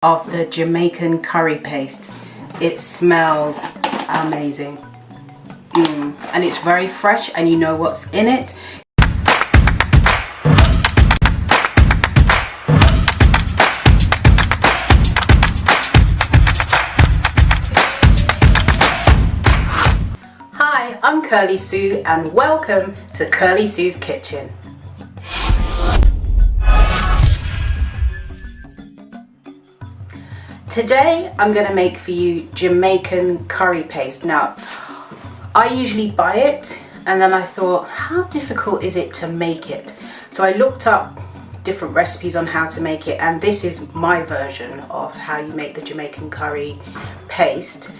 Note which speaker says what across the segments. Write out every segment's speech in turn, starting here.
Speaker 1: of the Jamaican curry paste. It smells amazing. And it's very fresh and you know what's in it. Hi, I'm Curly Sue and welcome to Curly Sue's Kitchen. Today I'm going to make for you Jamaican curry paste. Now, I usually buy it and then I thought, how difficult is it to make it? So I looked up different recipes on how to make it, and this is my version of how you make the Jamaican curry paste.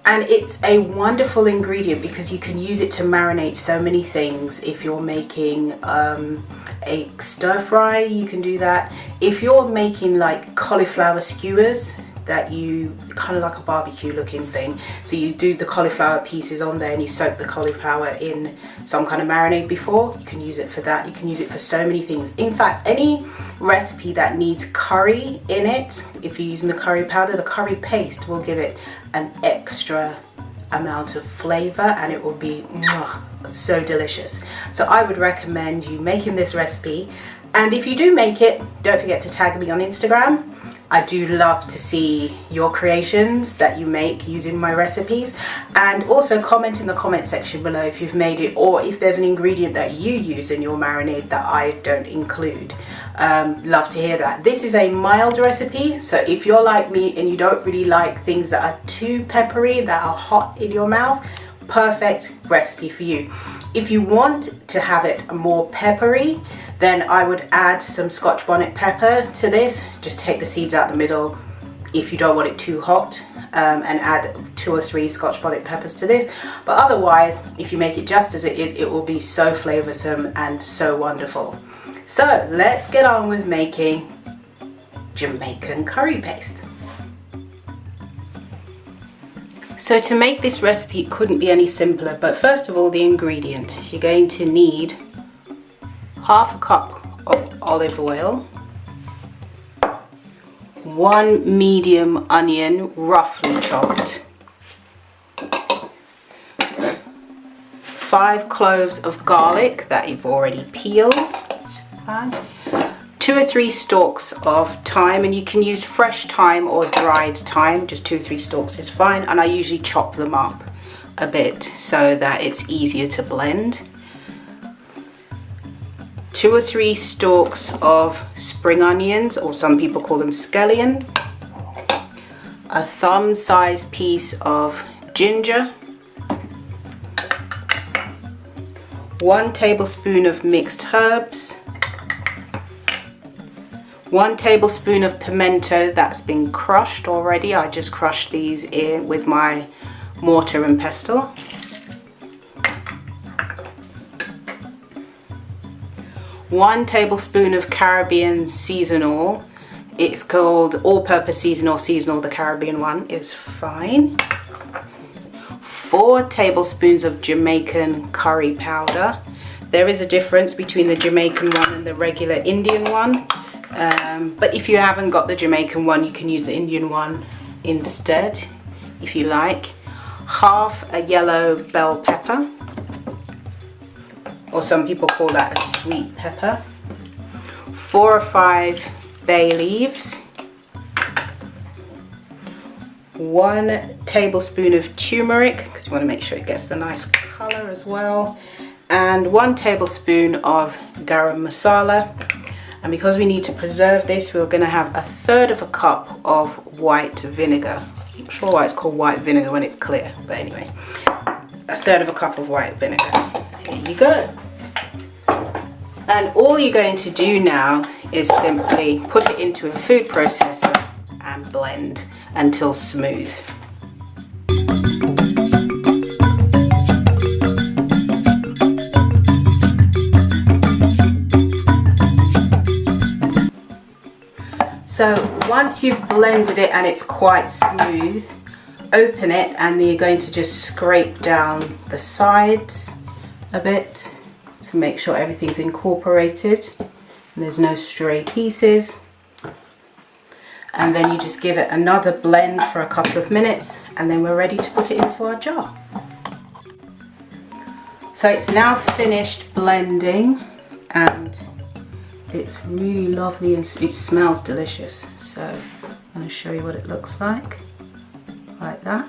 Speaker 1: And it's a wonderful ingredient because you can use it to marinate so many things. If you're making a stir fry, you can do that. If you're making like cauliflower skewers, that you kind of like a barbecue looking thing, so you do the cauliflower pieces on there and you soak the cauliflower in some kind of marinade before, you can use it for that. You can use it for so many things. In fact, any recipe that needs curry in it, if you're using the curry powder, the curry paste will give it an extra amount of flavor and it will be so delicious. So I would recommend you making this recipe, and if you do make it, don't forget to tag me on Instagram. I do love to see your creations that you make using my recipes, and also comment in the comment section below if you've made it or if there's an ingredient that you use in your marinade that I don't include. Love to hear that. This is a mild recipe, so if you're like me and you don't really like things that are too peppery, that are hot in your mouth, perfect recipe for you. If you want to have it more peppery, then I would add some Scotch bonnet pepper to this. Just take the seeds out the middle if you don't want it too hot, and add 2 or 3 Scotch bonnet peppers to this. But otherwise, if you make it just as it is, it will be so flavoursome and so wonderful. So let's get on with making Jamaican curry paste. So to make this recipe, it couldn't be any simpler, but first of all, the ingredients. You're going to need half a cup of olive oil, 1 medium onion roughly chopped, 5 cloves of garlic that you've already peeled, 2 or 3 stalks of thyme, and you can use fresh thyme or dried thyme, just 2 or 3 stalks is fine, and I usually chop them up a bit so that it's easier to blend. 2 or 3 stalks of spring onions, or some people call them scallion, a thumb-sized piece of ginger, 1 tablespoon of mixed herbs, 1 tablespoon of pimento that's been crushed already. I just crushed these in with my mortar and pestle. 1 tablespoon of Caribbean seasonal. It's called all-purpose seasonal. Seasonal, the Caribbean one, is fine. 4 tablespoons of Jamaican curry powder. There is a difference between the Jamaican one and the regular Indian one. But if you haven't got the Jamaican one, you can use the Indian one instead, if you like. Half a yellow bell pepper, or some people call that a sweet pepper. 4 or 5 bay leaves. 1 tablespoon of turmeric, because you want to make sure it gets the nice color as well. And 1 tablespoon of garam masala. And because we need to preserve this, we're going to have 1/3 cup of white vinegar. I'm not sure why it's called white vinegar when it's clear, but anyway, 1/3 cup of white vinegar. There you go. And all you're going to do now is simply put it into a food processor and blend until smooth. So once you've blended it and it's quite smooth, open it and you're going to just scrape down the sides a bit to make sure everything's incorporated and there's no stray pieces. and then you just give it another blend for a couple of minutes, and then we're ready to put it into our jar. So it's now finished blending, and it's really lovely and it smells delicious. So I'm going to show you what it looks like that.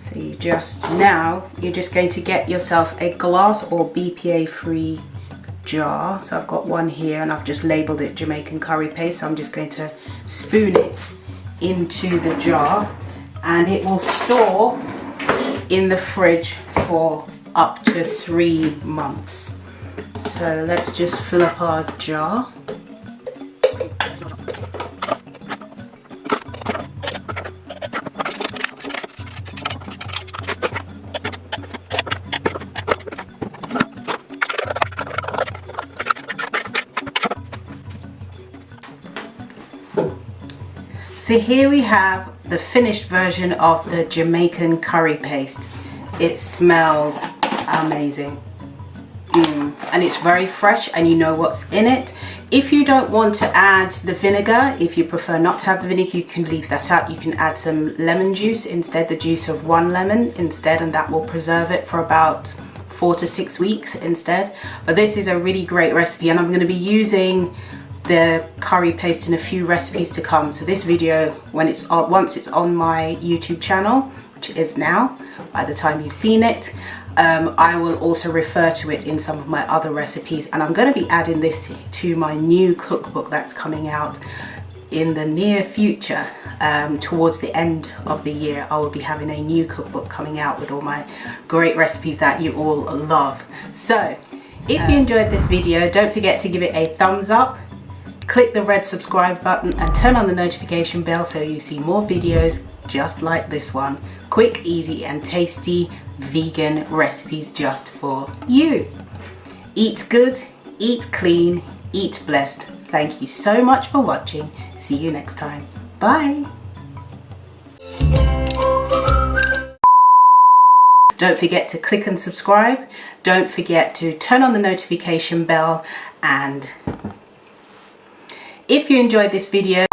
Speaker 1: So you're just going to get yourself a glass or BPA free jar. So I've got one here and I've just labeled it Jamaican curry paste. So I'm just going to spoon it into the jar, and it will store in the fridge for up to 3 months. So let's just fill up our jar. So here we have the finished version of the Jamaican curry paste. It smells amazing. And it's very fresh, and you know what's in it. If you don't want to add the vinegar, if you prefer not to have the vinegar, you can leave that out. You can add some lemon juice instead, the juice of 1 lemon instead, and that will preserve it for about 4 to 6 weeks instead. But this is a really great recipe, and I'm going to be using the curry paste in a few recipes to come. So this video, once it's on my YouTube channel, which is now by the time you've seen it, I will also refer to it in some of my other recipes, and I'm going to be adding this to my new cookbook that's coming out in the near future. Towards the end of the year, I will be having a new cookbook coming out with all my great recipes that you all love. So if you enjoyed this video, don't forget to give it a thumbs up, click the red subscribe button, and turn on the notification bell so you see more videos just like this one. Quick, easy and tasty vegan recipes just for you. Eat good, eat clean, eat blessed. Thank you so much for watching. See you next time. Bye. Don't forget to click and subscribe. Don't forget to turn on the notification bell, and if you enjoyed this video,